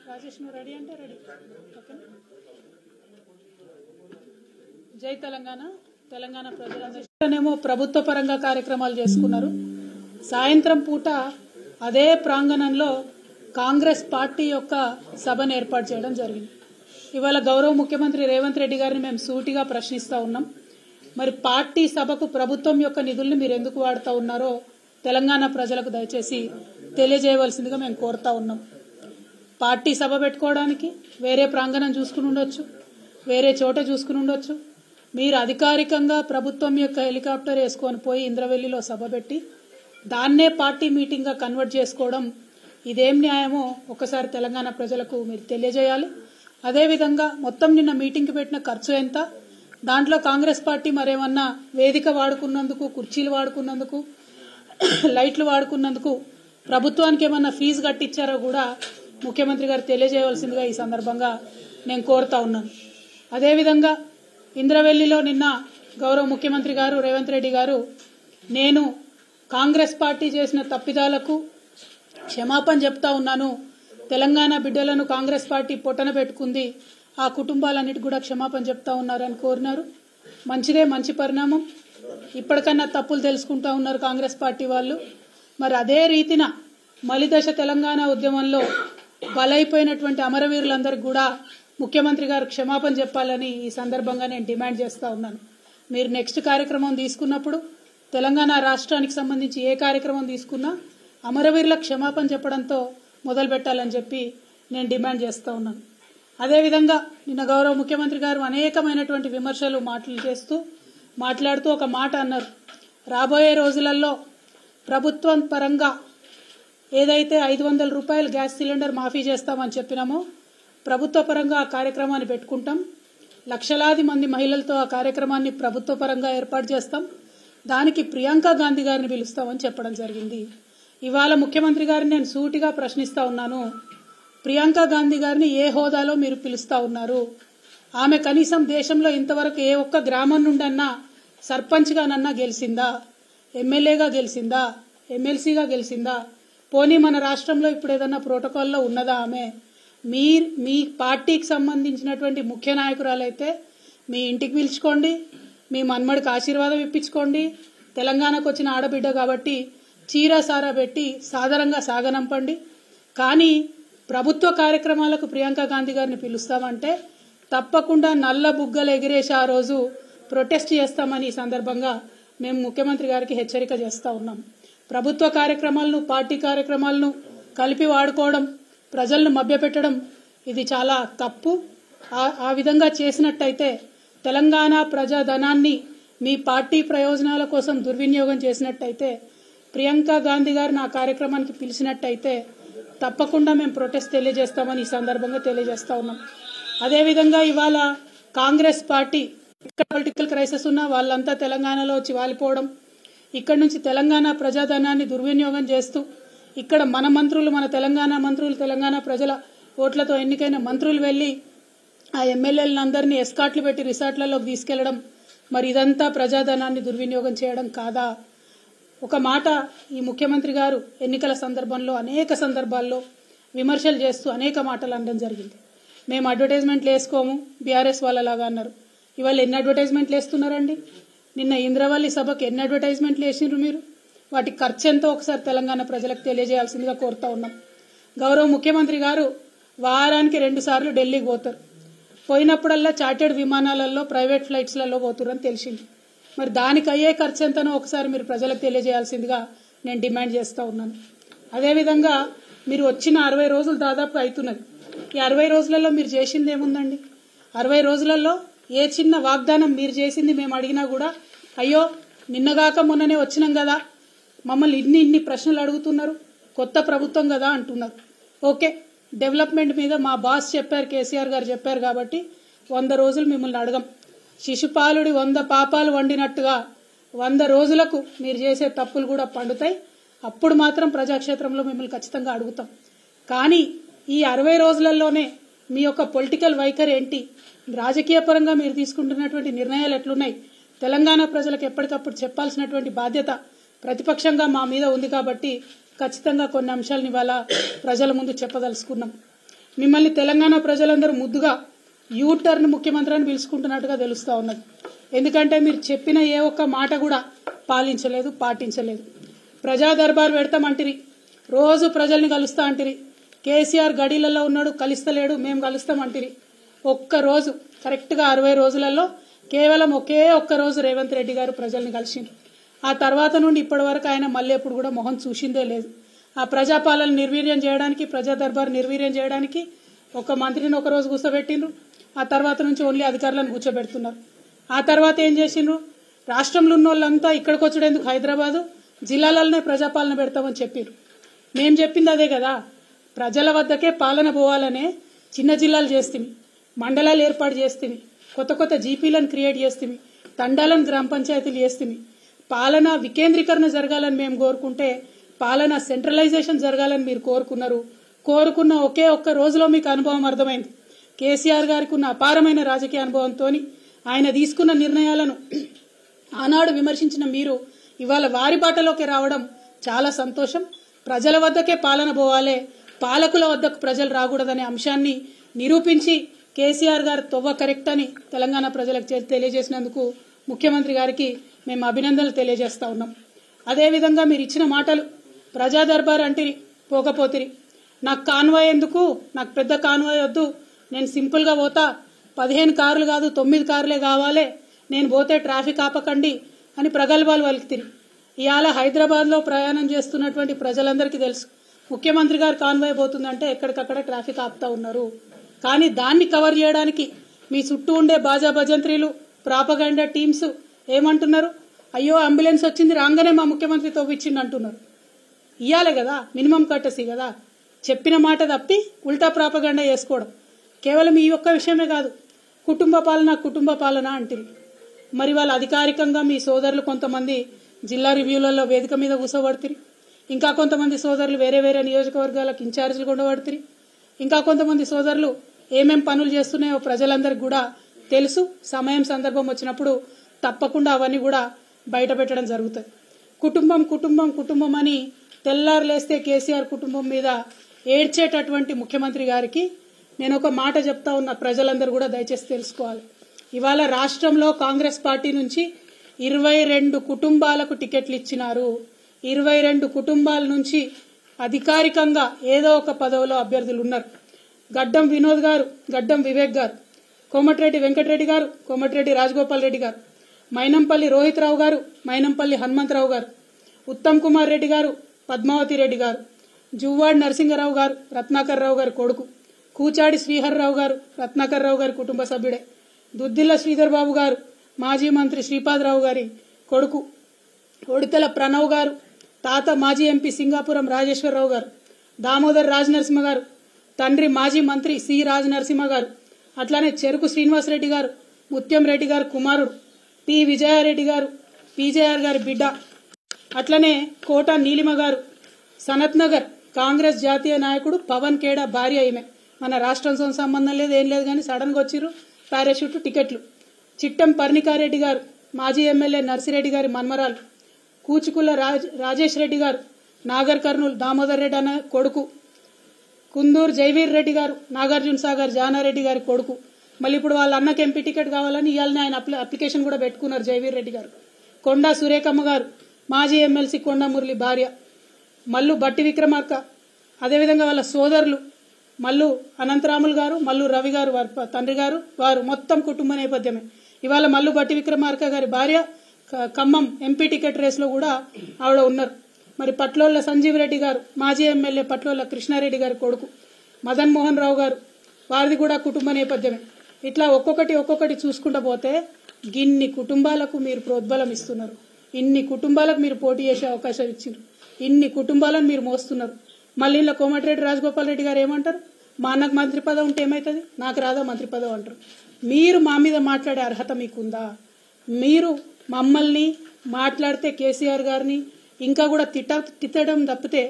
రాజేష్ నువ్వు రెడీ అంటే ready. Okay. జై తెలంగాణ. తెలంగాణ ప్రజలందరూ ప్రభుత్వ పరంగా కార్యక్రమాలు చేసుకున్నారు. సాయంత్రం పూట అదే ప్రాంగణంలో కాంగ్రెస్ పార్టీ యొక్క సభను ఏర్పాటు చేయడం జరిగింది. ఇవాళ గౌరవ ముఖ్యమంత్రి రేవంత్ రెడ్డి గారిని మేము సూటిగా ప్రశ్నిస్తూ ఉన్నాం. మరి పార్టీ సభకు ప్రభుత్వం యొక్క నిధుల్ని మీరు ఎందుకు వాడుతూ ఉన్నారో తెలంగాణ ప్రజలకు దయచేసి తెలియజేయవలసిందిగా మేము కోరుతా ఉన్నాం. పార్టీ సభ పెట్టుకోవడానికి వేరే ప్రాంగణం చూసుకుని ఉండొచ్చు, వేరే చోట చూసుకుని ఉండొచ్చు. మీరు అధికారికంగా ప్రభుత్వం యొక్క హెలికాప్టర్ వేసుకొని పోయి ఇంద్రవెల్లిలో సభ పెట్టి దాన్నే పార్టీ మీటింగ్గా కన్వర్ట్ చేసుకోవడం ఇదేం న్యాయమో ఒకసారి తెలంగాణ ప్రజలకు మీరు తెలియజేయాలి. అదేవిధంగా మొత్తం నిన్న మీటింగ్కి పెట్టిన ఖర్చు ఎంత, దాంట్లో కాంగ్రెస్ పార్టీ మరేమన్నా వేదిక వాడుకున్నందుకు, కుర్చీలు వాడుకున్నందుకు, లైట్లు వాడుకున్నందుకు ప్రభుత్వానికి ఏమన్నా ఫీజు కట్టించారో కూడా ముఖ్యమంత్రి గారు తెలియజేయవలసిందిగా ఈ సందర్భంగా నేను కోరుతా ఉన్నాను. అదేవిధంగా ఇంద్రవెల్లిలో నిన్న గౌరవ ముఖ్యమంత్రి గారు రేవంత్ రెడ్డి గారు నేను కాంగ్రెస్ పార్టీ చేసిన తప్పిదాలకు క్షమాపణ చెప్తా ఉన్నాను, తెలంగాణ బిడ్డలను కాంగ్రెస్ పార్టీ పొట్టన పెట్టుకుంది, ఆ కుటుంబాలన్నిటి కూడా క్షమాపణ చెప్తా ఉన్నారని కోరినారు. మంచిదే, మంచి పరిణామం. ఇప్పటికన్నా తప్పులు తెలుసుకుంటా ఉన్నారు కాంగ్రెస్ పార్టీ వాళ్ళు. మరి అదే రీతిన మలిదశ తెలంగాణ ఉద్యమంలో బలైపోయినటువంటి అమరవీరులందరికీ కూడా ముఖ్యమంత్రి గారు క్షమాపణ చెప్పాలని ఈ సందర్భంగా నేను డిమాండ్ చేస్తా ఉన్నాను. మీరు నెక్స్ట్ కార్యక్రమం తీసుకున్నప్పుడు తెలంగాణ రాష్ట్రానికి సంబంధించి ఏ కార్యక్రమం తీసుకున్నా అమరవీరులకు క్షమాపణ చెప్పడంతో మొదలు పెట్టాలని చెప్పి నేను డిమాండ్ చేస్తూ ఉన్నాను. అదేవిధంగా నిన్న గౌరవ ముఖ్యమంత్రి గారు అనేకమైనటువంటి విమర్శలు మాట్లాడుతూ ఒక మాట అన్నారు. రాబోయే రోజులలో ప్రభుత్వం పరంగా ఏదైతే 500 రూపాయలు గ్యాస్ సిలిండర్ మాఫీ చేస్తామని చెప్పినామో ప్రభుత్వ పరంగా ఆ కార్యక్రమాన్ని పెట్టుకుంటాం, లక్షలాది మంది మహిళలతో ఆ కార్యక్రమాన్ని ప్రభుత్వ పరంగా ఏర్పాటు చేస్తాం, దానికి ప్రియాంక గాంధీ గారిని పిలుస్తామని చెప్పడం జరిగింది. ఇవాళ ముఖ్యమంత్రి గారిని నేను సూటిగా ప్రశ్నిస్తా ఉన్నాను, ప్రియాంక గాంధీ గారిని ఏ హోదాలో మీరు పిలుస్తా ఉన్నారు? ఆమె కనీసం దేశంలో ఇంతవరకు ఏ ఒక్క గ్రామం నుండన్నా సర్పంచ్గానన్నా గెలిచిందా, ఎమ్మెల్యేగా గెలిచిందా, ఎమ్మెల్సీగా గెలిచిందా? పోనీ మన రాష్ట్రంలో ఇప్పుడు ఏదన్నా ప్రోటోకాల్లో ఉన్నదా ఆమె? మీ పార్టీకి సంబంధించినటువంటి ముఖ్య నాయకురాలైతే మీ ఇంటికి పిలుచుకోండి, మీ మన్మడికి ఆశీర్వాదం ఇప్పించుకోండి, తెలంగాణకు వచ్చిన ఆడబిడ్డ కాబట్టి చీర సారా పెట్టి సాదరంగా సాగనంపండి. కానీ ప్రభుత్వ కార్యక్రమాలకు ప్రియాంక గాంధీ గారిని పిలుస్తామంటే తప్పకుండా నల్ల బుగ్గలు ఎగిరేసి ఆ రోజు ప్రొటెస్ట్ చేస్తామని ఈ సందర్భంగా మేము ముఖ్యమంత్రి గారికి హెచ్చరిక చేస్తా ఉన్నాం. ప్రభుత్వ కార్యక్రమాలను, పార్టీ కార్యక్రమాలను కలిపి వాడుకోవడం, ప్రజలను మభ్యపెట్టడం ఇది చాలా తప్పు. ఆ విధంగా చేసినట్టయితే తెలంగాణ ప్రజాధనాన్ని మీ పార్టీ ప్రయోజనాల కోసం దుర్వినియోగం చేసినట్టయితే, ప్రియాంక గాంధీ గారిని ఆ కార్యక్రమానికి పిలిచినట్టయితే తప్పకుండా మేము ప్రొటెస్ట్ తెలియజేస్తామని ఈ సందర్భంగా తెలియజేస్తా ఉన్నాం. అదేవిధంగా ఇవాళ కాంగ్రెస్ పార్టీ ఇక్కడ పొలిటికల్ క్రైసిస్ ఉన్నా వాళ్ళంతా తెలంగాణలో వచ్చి వాలిపోవడం, ఇక్కడ నుంచి తెలంగాణ ప్రజాధనాన్ని దుర్వినియోగం చేస్తూ ఇక్కడ మన మంత్రులు, మన తెలంగాణ మంత్రులు, తెలంగాణ ప్రజల ఓట్లతో ఎన్నికైన మంత్రులు వెళ్లి ఆ ఎమ్మెల్యేలందరినీ ఎస్కాట్లు పెట్టి రిసార్ట్లలోకి తీసుకెళ్లడం, మరి ఇదంతా ప్రజాధనాన్ని దుర్వినియోగం చేయడం కాదా? ఒక మాట ఈ ముఖ్యమంత్రి గారు ఎన్నికల సందర్భంలో అనేక సందర్భాల్లో విమర్శలు చేస్తూ అనేక మాటలు అనడం జరిగింది. మేము అడ్వర్టైజ్మెంట్లు వేసుకోము బీఆర్ఎస్ వాళ్ళలాగా అన్నారు. ఇవాళ ఎన్ని అడ్వర్టైజ్మెంట్లు వేస్తున్నారండి? నిన్న ఇంద్రవల్లి సభకు ఎన్ని అడ్వర్టైజ్మెంట్లు వేసినారు మీరు? వాటి ఖర్చు ఎంతో ఒకసారి తెలంగాణ ప్రజలకు తెలియజేయాల్సిందిగా కోరుతా ఉన్నాం. గౌరవ ముఖ్యమంత్రి గారు వారానికి 2 సార్లు ఢిల్లీకి పోతారు. పోయినప్పుడల్లా చార్టెడ్ విమానాలలో, ప్రైవేట్ ఫ్లైట్స్లలో పోతురని తెలిసింది. మరి దానికి అయ్యే ఖర్చు ఎంతనో ఒకసారి మీరు ప్రజలకు తెలియజేయాల్సిందిగా నేను డిమాండ్ చేస్తూ ఉన్నాను. అదేవిధంగా మీరు వచ్చిన 60 రోజులు దాదాపు అవుతున్నది. ఈ 60 రోజులలో మీరు చేసింది ఏముందండి? 60 రోజులలో ఏ చిన్న వాగ్దానం మీరు చేసింది మేము అడిగినా కూడా అయ్యో నిన్నగాక మొన్ననే వచ్చినాం కదా, మమ్మల్ని ఇన్ని ప్రశ్నలు అడుగుతున్నారు, కొత్త ప్రభుత్వం కదా అంటున్నారు. ఓకే, డెవలప్మెంట్ మీద మా బాస్ చెప్పారు, కేసీఆర్ గారు చెప్పారు కాబట్టి 100 రోజులు మిమ్మల్ని అడగం. శిశుపాలుడి 100 పాపాలు వండినట్టుగా 100 రోజులకు మీరు చేసే తప్పులు కూడా పండుతాయి. అప్పుడు మాత్రం ప్రజాక్షేత్రంలో మిమ్మల్ని ఖచ్చితంగా అడుగుతాం. కానీ ఈ 60 రోజులలోనే మీ యొక్క పొలిటికల్ వైఖరి ఏంటి, రాజకీయ పరంగా మీరు తీసుకుంటున్నటువంటి నిర్ణయాలు ఎట్లున్నాయి, తెలంగాణ ప్రజలకు ఎప్పటికప్పుడు చెప్పాల్సినటువంటి బాధ్యత ప్రతిపక్షంగా మా మీద ఉంది కాబట్టి ఖచ్చితంగా కొన్ని అంశాలను ఇవాళ ప్రజల ముందు చెప్పదలుచుకున్నాం. మిమ్మల్ని తెలంగాణ ప్రజలందరూ ముద్దుగా యూటర్న్ ముఖ్యమంత్రి అని పిలుచుకుంటున్నట్టుగా తెలుస్తా ఉన్నది. ఎందుకంటే మీరు చెప్పిన ఏ ఒక్క మాట కూడా పాలించలేదు, పాటించలేదు. ప్రజా దర్బార్ పెడతామంటిరి, రోజు ప్రజల్ని కలుస్తా అంటిరి. కేసీఆర్ గడిలలో ఉన్నాడు, కలుస్తలేడు, మేము కలుస్తామంటిరి. ఒక్కరోజు కరెక్ట్గా 60 రోజులలో కేవలం ఒకే ఒక్క రోజు రేవంత్ రెడ్డి గారు ప్రజల్ని కలిసిండ్రు. ఆ తర్వాత నుండి ఇప్పటి వరకు ఆయన మళ్ళీ ఎప్పుడు కూడా మొహం చూసిందే లేదు. ఆ ప్రజాపాలన నిర్వీర్యం చేయడానికి, ప్రజా దర్బార్ నిర్వీర్యం చేయడానికి ఒక మంత్రిని ఒక రోజు కూర్చోబెట్టిండ్రు. ఆ తర్వాత నుంచి ఓన్లీ అధికారులను కూర్చోబెడుతున్నారు. ఆ తర్వాత ఏం చేసిండ్రు? రాష్ట్రంలో ఉన్న వాళ్ళంతా ఇక్కడికి వచ్చేందుకు హైదరాబాదు జిల్లాలలోనే ప్రజాపాలన పెడతామని చెప్పారు. మేం చెప్పింది అదే కదా, ప్రజల వద్దకే పాలన పోవాలనే చిన్న జిల్లాలు చేస్తుంది, మండలాలు ఏర్పాటు చేస్తుంది, కొత్త కొత్త జీపీలను క్రియేట్ చేస్తుంది, తండాలను గ్రామ పంచాయతీలు చేస్తుంది. పాలన వికేంద్రీకరణ జరగాలని మేము కోరుకుంటే పాలన సెంట్రలైజేషన్ జరగాలని మీరు కోరుకున్నారు. కోరుకున్న ఒకే ఒక్క రోజులో మీకు అనుభవం అర్థమైంది. కేసీఆర్ గారికి ఉన్న అపారమైన రాజకీయ అనుభవంతో ఆయన తీసుకున్న నిర్ణయాలను ఆనాడు విమర్శించిన మీరు ఇవాళ వారి బాటలోకి రావడం చాలా సంతోషం. ప్రజల వద్దకే పాలన పోవాలే, పాలకుల వద్దకు ప్రజలు రాకూడదనే అంశాన్ని నిరూపించి కేసీఆర్ గారు తొవ్వ కరెక్ట్ అని తెలంగాణ ప్రజలకు తెలియజేసినందుకు ముఖ్యమంత్రి గారికి మేము అభినందనలు తెలియజేస్తా ఉన్నాం. అదేవిధంగా మీరు ఇచ్చిన మాటలు, ప్రజా దర్బార్ అంటిరి, పోకపోతిరి. నాకు కాన్వాయ్ ఎందుకు, నాకు పెద్ద కాన్వాయ్ వద్దు, నేను సింపుల్గా పోతా, 15 కార్లు కాదు 9 కార్లే కావాలి, నేను పోతే ట్రాఫిక్ ఆపకండి అని ప్రగల్భాలు పలికితిరి. ఇవాళ హైదరాబాద్లో ప్రయాణం చేస్తున్నటువంటి ప్రజలందరికీ తెలుసు, ముఖ్యమంత్రి గారు కాన్వాయ్ పోతుందంటే ఎక్కడికక్కడ ట్రాఫిక్ ఆపుతా ఉన్నారు. కానీ దాన్ని కవర్ చేయడానికి మీ చుట్టూ ఉండే బాజా భజంత్రీలు, ప్రాపగండా టీమ్స్ ఏమంటున్నారు? అయ్యో అంబులెన్స్ వచ్చింది రాగానే మా ముఖ్యమంత్రి తవ్విచ్చిండు అంటున్నారు. ఇయ్యాలే కదా, మినిమం కట్టసి కదా. చెప్పిన మాట తప్పి ఉల్టా ప్రాపగండా చేసుకోవడం. కేవలం ఈ ఒక్క విషయమే కాదు, కుటుంబ పాలన అంటారు. మరి వాళ్ళు అధికారికంగా మీ సోదరులు కొంతమంది జిల్లా రివ్యూలలో వేదిక మీద కూర్చోబడుతుంది, ఇంకా కొంతమంది సోదరులు వేరే వేరే నియోజకవర్గాలకు ఇన్ఛార్జీలు ఉండబడుతుంది, ఇంకా కొంతమంది సోదరులు ఏమేం పనులు చేస్తున్నాయో ప్రజలందరికీ కూడా తెలుసు. సమయం సందర్భం వచ్చినప్పుడు తప్పకుండా అవన్నీ కూడా బయట పెట్టడం జరుగుతుంది. కుటుంబం అని తెల్లారులేస్తే కేసీఆర్ కుటుంబం మీద ఏడ్చేటటువంటి ముఖ్యమంత్రి గారికి నేను ఒక మాట చెప్తా ఉన్నా, ప్రజలందరూ కూడా దయచేసి తెలుసుకోవాలి. ఇవాళ రాష్ట్రంలో కాంగ్రెస్ పార్టీ నుంచి 22 కుటుంబాలకు టికెట్లు ఇచ్చినారు. 22 కుటుంబాల నుంచి అధికారికంగా ఏదో ఒక పదవిలో అభ్యర్థులు ఉన్నారు. గడ్డం వినోద్ గారు, గడ్డం వివేక్ గారు, కోమటిరెడ్డి వెంకటరెడ్డి గారు, కోమటిరెడ్డి రాజగోపాల్ రెడ్డి గారు, మైనంపల్లి రోహిత్ రావు గారు, మైనంపల్లి హనుమంతరావు గారు, ఉత్తమ్ కుమార్ రెడ్డి గారు, పద్మావతి రెడ్డి గారు, జువ్వాడి నరసింహరావు గారు, రత్నాకర్ రావు గారి కొడుకు, కూచాడి శ్రీహర్రావు గారు, రత్నాకర్ రావు గారి కుటుంబ సభ్యుడే, దుద్దిల్ల శ్రీధర్ బాబు గారు, మాజీ మంత్రి శ్రీపాదరావు గారి కొడుకు, ఒడితెల ప్రణవ్ గారు, తాత మాజీ ఎంపీ సింగాపురం రాజేశ్వరరావు గారు, దామోదర్ రాజనరసింహ గారు, తండ్రి మాజీ మంత్రి సి రాజనరసింహ గారు, అట్లానే చెరుకు శ్రీనివాసరెడ్డి గారు, ముత్యం రెడ్డి గారు కుమారుడు, పి విజయారెడ్డి గారు, పీజేఆర్ గారి బిడ్డ, అట్లనే కోట నీలిమ గారు, సనత్ నగర్ కాంగ్రెస్ జాతీయ నాయకుడు పవన్ ఖేడా భార్య. ఈమె మన రాష్ట్రంతో సంబంధం లేదు, ఏం లేదు, కానీ సడన్ గా వచ్చిర్రు, పారాషూట్ టికెట్లు. చిట్టం పర్ణికారెడ్డి గారు, మాజీ ఎమ్మెల్యే నర్సిరెడ్డి గారి మన్మరాలు, కూచుకుల రాజేష్ రెడ్డి గారు, నాగర్ కర్నూలు దామోదర్ రెడ్డి అన్న కొడుకు, కుందూరు జైవీర్ రెడ్డి గారు, నాగార్జున సాగర్ జానారెడ్డి గారి కొడుకు. మళ్ళీ ఇప్పుడు వాళ్ళ అన్నకి ఎంపీ టికెట్ కావాలని ఇవాళ ఆయన అప్లికేషన్ కూడా పెట్టుకున్నారు జైవీర్ రెడ్డి గారు. కొండా సురేఖమ్మ గారు, మాజీ ఎమ్మెల్సీ కొండా మురళి భార్య, మల్లు బట్టి విక్రమార్క, అదేవిధంగా వాళ్ళ సోదరులు మల్లు అనంతరాములు గారు, మల్లు రవి గారు వారి తండ్రి గారు, వారు మొత్తం కుటుంబ నేపథ్యమే. ఇవాళ మల్లు బట్టి విక్రమార్క గారి భార్య ఖమ్మం ఎంపీ టికెట్ రేసులో కూడా ఆవిడ ఉన్నారు. మరి పట్లోళ్ల సంజీవ్ రెడ్డి గారు, మాజీ ఎమ్మెల్యే పట్లోళ్ల కృష్ణారెడ్డి గారి కొడుకు, మదన్ మోహన్ రావు గారు, వారిది కూడా కుటుంబ నేపథ్యమే. ఇట్లా ఒక్కొక్కటి చూసుకుంటూ పోతే గిన్ని కుటుంబాలకు మీరు ప్రోద్బలం ఇస్తున్నారు, ఇన్ని కుటుంబాలకు మీరు పోటీ చేసే అవకాశం ఇచ్చారు, ఇన్ని కుటుంబాలను మీరు మోస్తున్నారు. మళ్ళీ ఇలా కోమటిరెడ్డి రాజగోపాల్ రెడ్డి గారు ఏమంటారు? మా అన్నకు మంత్రి పదవి ఉంటే ఏమవుతుంది, నాకు రాదా మంత్రి పదవి అంటారు. మీరు మా మీద మాట్లాడే అర్హత మీకుందా? మీరు మమ్మల్ని మాట్లాడితే కేసీఆర్ గారిని ఇంకా కూడా తిట్టడం తప్పితే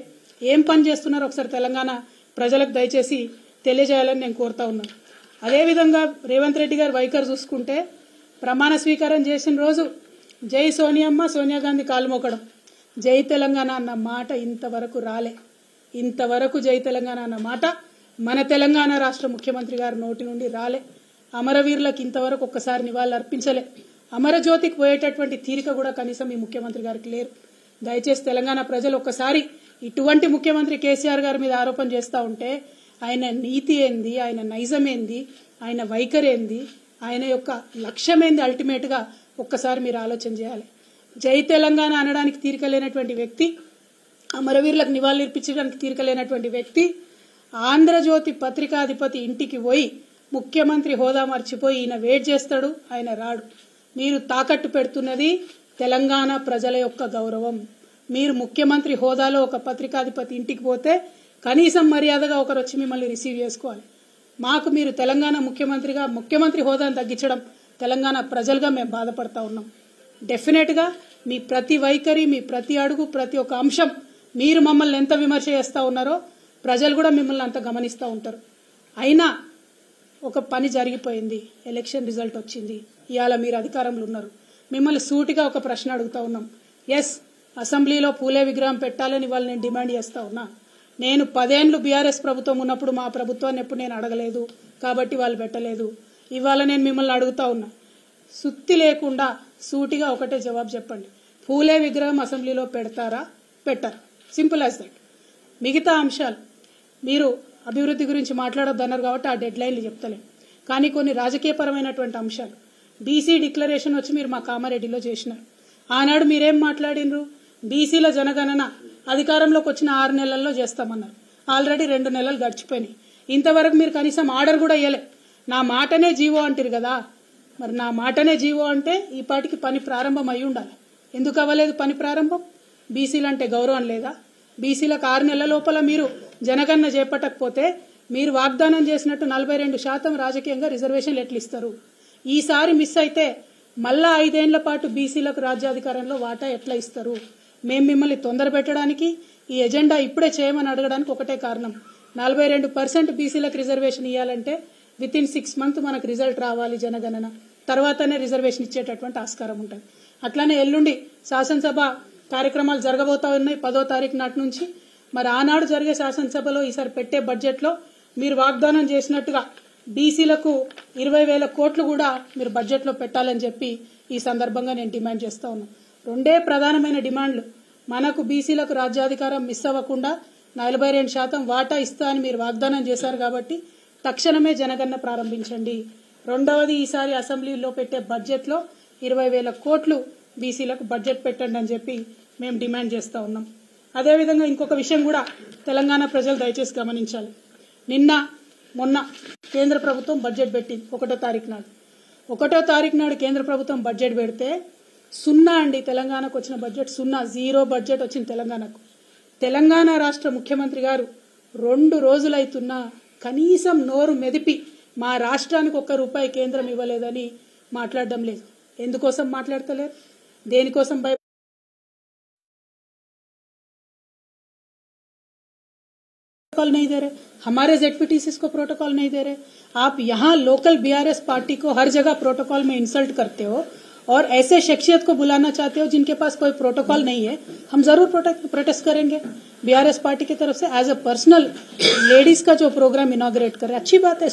ఏం పని చేస్తున్నారో ఒకసారి తెలంగాణ ప్రజలకు దయచేసి తెలియజేయాలని నేను కోరుతా ఉన్నాను. అదేవిధంగా రేవంత్ రెడ్డి గారి వైఖరి చూసుకుంటే ప్రమాణ స్వీకారం చేసిన రోజు జై సోనియమ్మ, సోనియా గాంధీ కాలు మోకడం. జై తెలంగాణ అన్న మాట ఇంతవరకు రాలే. ఇంతవరకు జై తెలంగాణ అన్న మాట మన తెలంగాణ రాష్ట్ర ముఖ్యమంత్రి గారి నోటి నుండి రాలే. అమరవీరులకు ఇంతవరకు ఒక్కసారి నివాళులు అర్పించలే. అమరజ్యోతికి పోయేటటువంటి తీరిక కూడా కనీసం ఈ ముఖ్యమంత్రి గారికి లేరు. దయచేసి తెలంగాణ ప్రజలు ఒక్కసారి ఇటువంటి ముఖ్యమంత్రి కేసీఆర్ గారి మీద ఆరోపణ చేస్తూ ఉంటే ఆయన నీతి ఏంది, ఆయన నైజం ఏంది, ఆయన వైఖరి ఏంది, ఆయన యొక్క లక్ష్యం ఏంది, అల్టిమేట్గా ఒక్కసారి మీరు ఆలోచన చేయాలి. జై తెలంగాణ అనడానికి తీరిక లేనటువంటి వ్యక్తి, అమరవీరులకు నివాళులర్పించడానికి తీరిక లేనటువంటి వ్యక్తి ఆంధ్రజ్యోతి పత్రికాధిపతి ఇంటికి పోయి ముఖ్యమంత్రి హోదా మర్చిపోయి ఈయన వెయిట్ చేస్తాడు, ఆయన రాడు. మీరు తాకట్టు పెడుతున్నది తెలంగాణ ప్రజల యొక్క గౌరవం. మీరు ముఖ్యమంత్రి హోదాలో ఒక పత్రికాధిపతి ఇంటికి పోతే కనీసం మర్యాదగా ఒకరు వచ్చి మిమ్మల్ని రిసీవ్ చేసుకోవాలి. మాకు మీరు తెలంగాణ ముఖ్యమంత్రిగా ముఖ్యమంత్రి హోదాను తగ్గించడం తెలంగాణ ప్రజలుగా మేము బాధపడతా ఉన్నాం. డెఫినెట్గా మీ ప్రతి వైఖరి, మీ ప్రతి అడుగు, ప్రతి ఒక్క అంశం మీరు మమ్మల్ని ఎంత విమర్శ చేస్తూ ఉన్నారో ప్రజలు కూడా మిమ్మల్ని అంత గమనిస్తూ ఉంటారు. అయినా ఒక పని జరిగిపోయింది, ఎలక్షన్ రిజల్ట్ వచ్చింది, ఇవాళ మీరు అధికారంలో ఉన్నారు. మిమ్మల్ని సూటిగా ఒక ప్రశ్న అడుగుతా ఉన్నాం. ఎస్, అసెంబ్లీలో పూలే విగ్రహం పెట్టాలని వాళ్ళు నేను డిమాండ్ చేస్తా ఉన్నా. నేను 10 ఏళ్లు బీఆర్ఎస్ ప్రభుత్వం ఉన్నప్పుడు మా ప్రభుత్వాన్ని ఎప్పుడు నేను అడగలేదు కాబట్టి వాళ్ళు పెట్టలేదు. ఇవాళ నేను మిమ్మల్ని అడుగుతా ఉన్నా, సుత్తి లేకుండా సూటిగా ఒకటే జవాబు చెప్పండి. పూలే విగ్రహం అసెంబ్లీలో పెడతారా, పెట్టారా? Simple as that. మిగతా అంశాలు మీరు అభివృద్ధి గురించి మాట్లాడొద్దన్నారు కాబట్టి ఆ డెడ్ లైన్లు చెప్తలేం. కానీ కొన్ని రాజకీయపరమైనటువంటి అంశాలు, బీసీ డిక్లరేషన్ వచ్చి మీరు మా కామారెడ్డిలో చేసినారు. ఆనాడు మీరేం మాట్లాడినరు? బీసీల జనగణన అధికారంలోకి వచ్చిన 6 నెలల్లో చేస్తామన్నారు. ఆల్రెడీ 2 నెలలు గడిచిపోయినాయి. ఇంతవరకు మీరు కనీసం ఆర్డర్ కూడా ఇవ్వలే. నా మాటనే జీవో అంటారు కదా, మరి నా మాటనే జీవో అంటే ఈ పాటికి పని ప్రారంభం అయి ఉండాలి. ఎందుకు అవ్వలేదు పని ప్రారంభం? బీసీలు అంటే గౌరవం లేదా? బీసీలకు 6 నెలల లోపల మీరు జనగణన చేపట్టకపోతే మీరు వాగ్దానం చేసినట్టు 42% రాజకీయంగా రిజర్వేషన్లు ఎట్లు ఇస్తారు? ఈసారి మిస్ అయితే మళ్ళా 5 ఏళ్ల పాటు బీసీలకు రాజ్యాధికారంలో వాటా ఎట్లా ఇస్తారు? మేము మిమ్మల్ని తొందర పెట్టడానికి, ఈ ఎజెండా ఇప్పుడే చేయమని అడగడానికి ఒకటే కారణం. 42% బీసీలకు రిజర్వేషన్ ఇవ్వాలంటే వితిన్ 6 months మనకు రిజల్ట్ రావాలి జనగణన, తర్వాతనే రిజర్వేషన్ ఇచ్చేటటువంటి ఆస్కారం ఉంటుంది. అట్లానే ఎల్లుండి శాసనసభ కార్యక్రమాలు జరగబోతా ఉన్నాయి 10వ తారీఖు నాటి నుంచి. మరి ఆనాడు జరిగే శాసనసభలో ఈసారి పెట్టే బడ్జెట్లో మీరు వాగ్దానం చేసినట్టుగా బీసీలకు 20,000 కోట్లు కూడా మీరు బడ్జెట్లో పెట్టాలని చెప్పి ఈ సందర్భంగా నేను డిమాండ్ చేస్తా ఉన్నాను. 2 ప్రధానమైన డిమాండ్లు. మనకు బీసీలకు రాజ్యాధికారం మిస్ అవ్వకుండా 42% వాటా ఇస్తా అని మీరు వాగ్దానం చేశారు కాబట్టి తక్షణమే జనగణన ప్రారంభించండి. రెండవది, ఈసారి అసెంబ్లీలో పెట్టే బడ్జెట్లో 20,000 కోట్లు బీసీలకు బడ్జెట్ పెట్టండి అని చెప్పి మేము డిమాండ్ చేస్తా ఉన్నాం. అదేవిధంగా ఇంకొక విషయం కూడా తెలంగాణ ప్రజలు దయచేసి గమనించాలి. నిన్న మొన్న కేంద్ర ప్రభుత్వం బడ్జెట్ పెట్టింది 1వ తారీఖు నాడు. 1వ తారీఖు నాడు కేంద్ర ప్రభుత్వం బడ్జెట్ పెడితే 0 అండి. తెలంగాణకు వచ్చిన బడ్జెట్ 0, 0 బడ్జెట్ వచ్చింది తెలంగాణకు. తెలంగాణ రాష్ట్ర ముఖ్యమంత్రి గారు 2 రోజులైతున్నా కనీసం నోరు మెదిపి మా రాష్ట్రానికి ₹1 కేంద్రం ఇవ్వలేదని మాట్లాడడం లేదు. ఎందుకోసం మాట్లాడతలేరు? దేనికోసం प्रोटोकॉल नहीं दे रहे? हमारे जेडपीटीसीज को प्रोटोकॉल नहीं दे रहे? आप यहाँ लोकल बीआरएस पार्टी को हर जगह प्रोटोकॉल में इंसल्ट करते हो और ऐसे शख्सियत को बुलाना चाहते हो जिनके पास कोई प्रोटोकॉल नहीं है. हम जरूर प्रोटेस्ट करेंगे बीआरएस पार्टी की तरफ से. एज अ पर्सनल लेडीज का जो प्रोग्राम इनॉग्रेट कर रहे हैं, अच्छी बात है.